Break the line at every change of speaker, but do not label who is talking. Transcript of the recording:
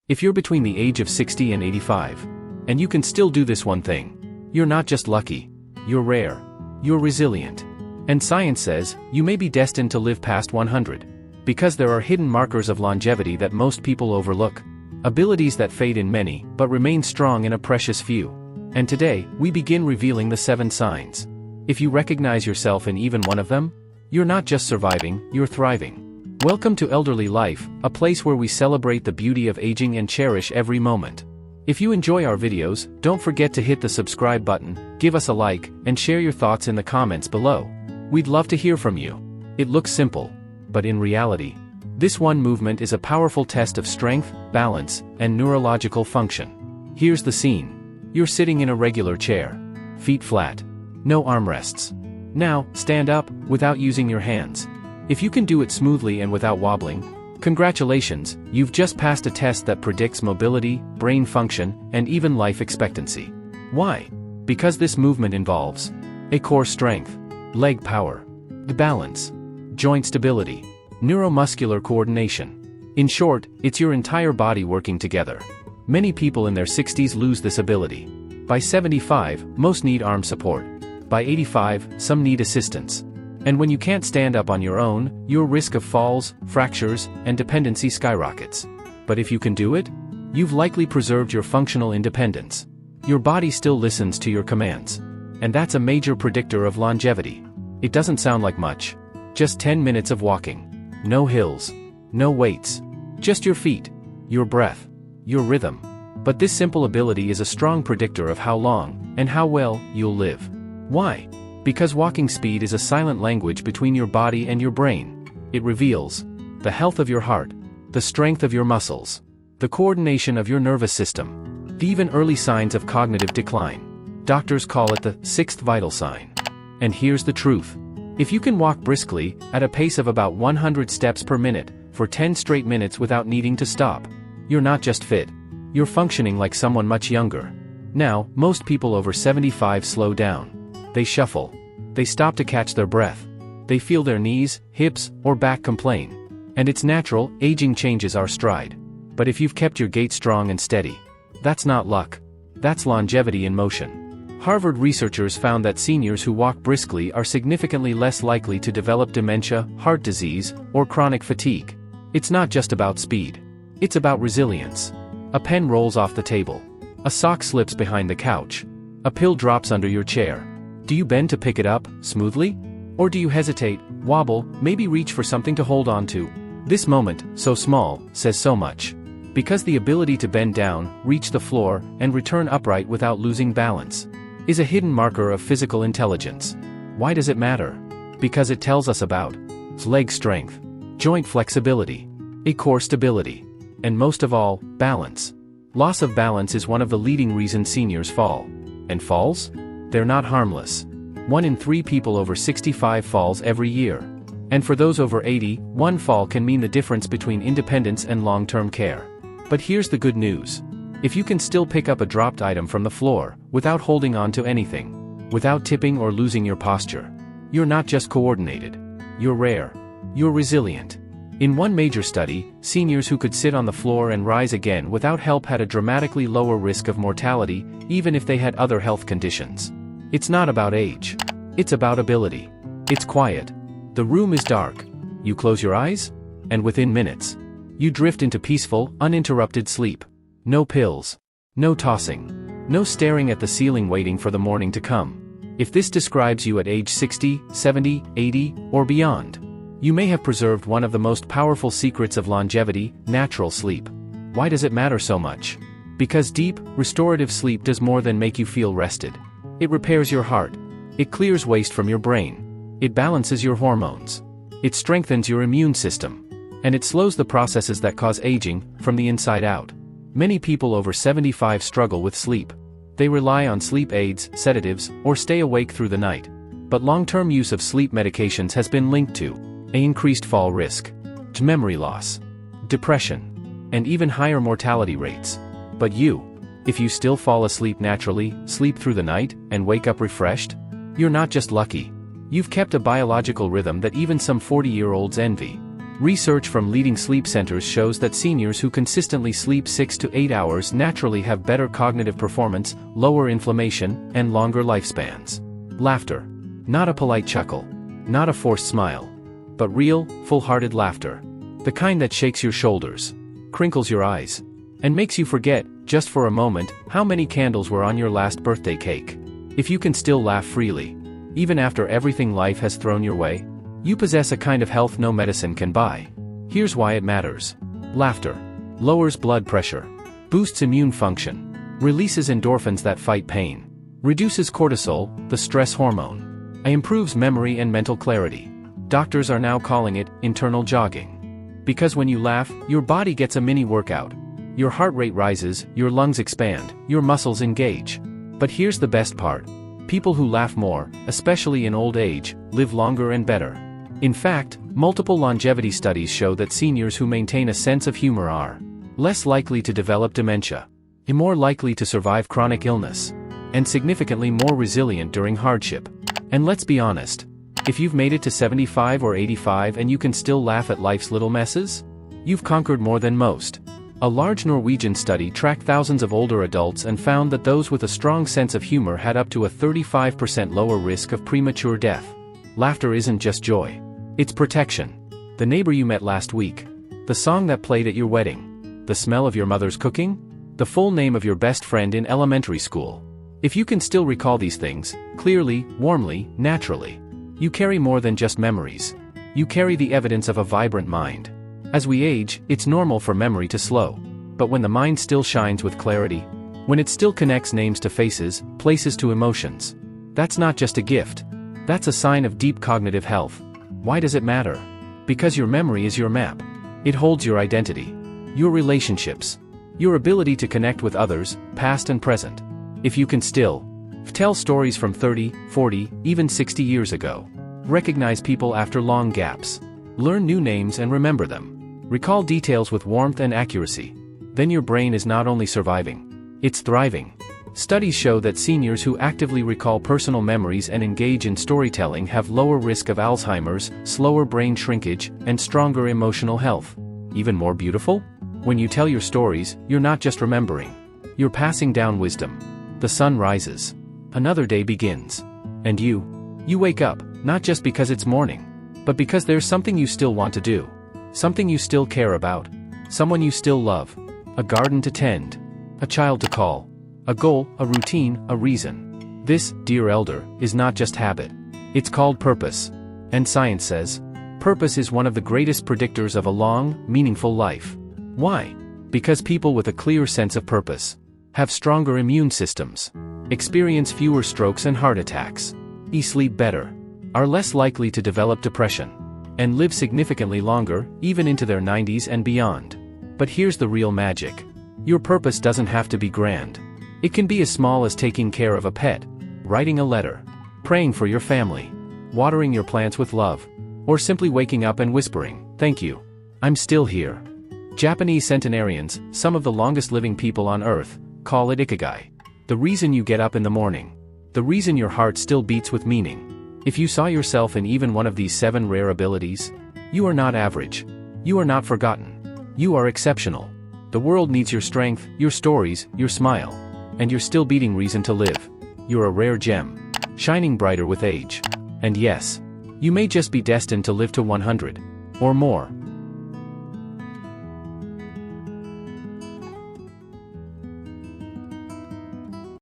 If you're between the age of 60 and 85, and you can still do this one thing, you're not just lucky, you're rare, you're resilient. And science says, you may be destined to live past 100. Because there are hidden markers of longevity that most people overlook. Abilities that fade in many, but remain strong in a precious few. And today, we begin revealing the 7 signs. If you recognize yourself in even one of them, you're not just surviving, you're thriving. Welcome to Elderly Life, a place where we celebrate the beauty of aging and cherish every moment. If you enjoy our videos, don't forget to hit the subscribe button, give us a like, and share your thoughts in the comments below. We'd love to hear from you. It looks simple, but in reality, this one movement is a powerful test of strength, balance, and neurological function. Here's the scene. You're sitting in a regular chair. Feet flat. No armrests. Now, stand up, without using your hands. If you can do it smoothly and without wobbling, congratulations, you've just passed a test that predicts mobility, brain function, and even life expectancy. Why? Because this movement involves a core strength, leg power, the balance, joint stability, neuromuscular coordination. In short, it's your entire body working together. Many people in their 60s lose this ability. By 75, most need arm support. By 85, some need assistance. And when you can't stand up on your own, your risk of falls, fractures, and dependency skyrockets. But if you can do it, you've likely preserved your functional independence. Your body still listens to your commands. And that's a major predictor of longevity. It doesn't sound like much. Just 10 minutes of walking. No hills. No weights. Just your feet. Your breath. Your rhythm. But this simple ability is a strong predictor of how long, and how well, you'll live. Why? Because walking speed is a silent language between your body and your brain. It reveals the health of your heart, the strength of your muscles, the coordination of your nervous system, even early signs of cognitive decline. Doctors call it the 6th vital sign. And here's the truth. If you can walk briskly, at a pace of about 100 steps per minute, for 10 straight minutes without needing to stop, you're not just fit, you're functioning like someone much younger. Now, most people over 75 slow down. They shuffle. They stop to catch their breath. They feel their knees, hips, or back complain. And it's natural, aging changes our stride. But if you've kept your gait strong and steady, that's not luck. That's longevity in motion. Harvard researchers found that seniors who walk briskly are significantly less likely to develop dementia, heart disease, or chronic fatigue. It's not just about speed. It's about resilience. A pen rolls off the table. A sock slips behind the couch. A pill drops under your chair. Do you bend to pick it up, smoothly? Or do you hesitate, wobble, maybe reach for something to hold on to? This moment, so small, says so much. Because the ability to bend down, reach the floor, and return upright without losing balance is a hidden marker of physical intelligence. Why does it matter? Because it tells us about leg strength, joint flexibility, a core stability, and most of all, balance. Loss of balance is one of the leading reasons seniors fall. And falls? They're not harmless. 1 in 3 people over 65 falls every year. And for those over 80, one fall can mean the difference between independence and long-term care. But here's the good news. If you can still pick up a dropped item from the floor, without holding on to anything, without tipping or losing your posture, you're not just coordinated. You're rare. You're resilient. In one major study, seniors who could sit on the floor and rise again without help had a dramatically lower risk of mortality, even if they had other health conditions. It's not about age. It's about ability. It's quiet. The room is dark. You close your eyes, and within minutes, you drift into peaceful, uninterrupted sleep. No pills. No tossing. No staring at the ceiling waiting for the morning to come. If this describes you at age 60, 70, 80, or beyond, you may have preserved one of the most powerful secrets of longevity, natural sleep. Why does it matter so much? Because deep, restorative sleep does more than make you feel rested. It repairs your heart. It clears waste from your brain. It balances your hormones. It strengthens your immune system. And it slows the processes that cause aging, from the inside out. Many people over 75 struggle with sleep. They rely on sleep aids, sedatives, or stay awake through the night. But long-term use of sleep medications has been linked to an increased fall risk, memory loss, depression, and even higher mortality rates. But if you still fall asleep naturally, sleep through the night, and wake up refreshed, you're not just lucky. You've kept a biological rhythm that even some 40-year-olds envy. Research from leading sleep centers shows that seniors who consistently sleep 6 to 8 hours naturally have better cognitive performance, lower inflammation, and longer lifespans. Laughter. Not a polite chuckle. Not a forced smile. But real, full-hearted laughter. The kind that shakes your shoulders, crinkles your eyes, and makes you forget, just for a moment, how many candles were on your last birthday cake. If you can still laugh freely, even after everything life has thrown your way, you possess a kind of health no medicine can buy. Here's why it matters. Laughter lowers blood pressure, boosts immune function, releases endorphins that fight pain, reduces cortisol, the stress hormone, and improves memory and mental clarity. Doctors are now calling it internal jogging. Because when you laugh, your body gets a mini workout. Your heart rate rises, your lungs expand, your muscles engage. But here's the best part. People who laugh more, especially in old age, live longer and better. In fact, multiple longevity studies show that seniors who maintain a sense of humor are less likely to develop dementia, more likely to survive chronic illness, and significantly more resilient during hardship. And let's be honest, if you've made it to 75 or 85 and you can still laugh at life's little messes, you've conquered more than most. A large Norwegian study tracked thousands of older adults and found that those with a strong sense of humor had up to a 35% lower risk of premature death. Laughter isn't just joy. It's protection. The neighbor you met last week. The song that played at your wedding. The smell of your mother's cooking. The full name of your best friend in elementary school. If you can still recall these things, clearly, warmly, naturally, you carry more than just memories. You carry the evidence of a vibrant mind. As we age, it's normal for memory to slow. But when the mind still shines with clarity, when it still connects names to faces, places to emotions, that's not just a gift. That's a sign of deep cognitive health. Why does it matter? Because your memory is your map. It holds your identity, your relationships, your ability to connect with others, past and present. If you can still tell stories from 30, 40, even 60 years ago, recognize people after long gaps, learn new names and remember them, recall details with warmth and accuracy, then your brain is not only surviving, it's thriving. Studies show that seniors who actively recall personal memories and engage in storytelling have lower risk of Alzheimer's, slower brain shrinkage, and stronger emotional health. Even more beautiful? When you tell your stories, you're not just remembering. You're passing down wisdom. The sun rises. Another day begins. And you wake up, not just because it's morning, but because there's something you still want to do. Something you still care about. Someone you still love. A garden to tend. A child to call. A goal, a routine, a reason. This, dear elder, is not just habit. It's called purpose. And science says, purpose is one of the greatest predictors of a long, meaningful life. Why? Because people with a clear sense of purpose have stronger immune systems, experience fewer strokes and heart attacks, sleep better, are less likely to develop depression, and live significantly longer, even into their 90s and beyond. But here's the real magic. Your purpose doesn't have to be grand. It can be as small as taking care of a pet, writing a letter, praying for your family, watering your plants with love, or simply waking up and whispering, "Thank you. I'm still here." Japanese centenarians, some of the longest living people on Earth, call it ikigai. The reason you get up in the morning. The reason your heart still beats with meaning. If you saw yourself in even one of these 7 rare abilities, you are not average. You are not forgotten. You are exceptional. The world needs your strength, your stories, your smile. And you're still beating reason to live. You're a rare gem, shining brighter with age. And yes, you may just be destined to live to 100. Or more.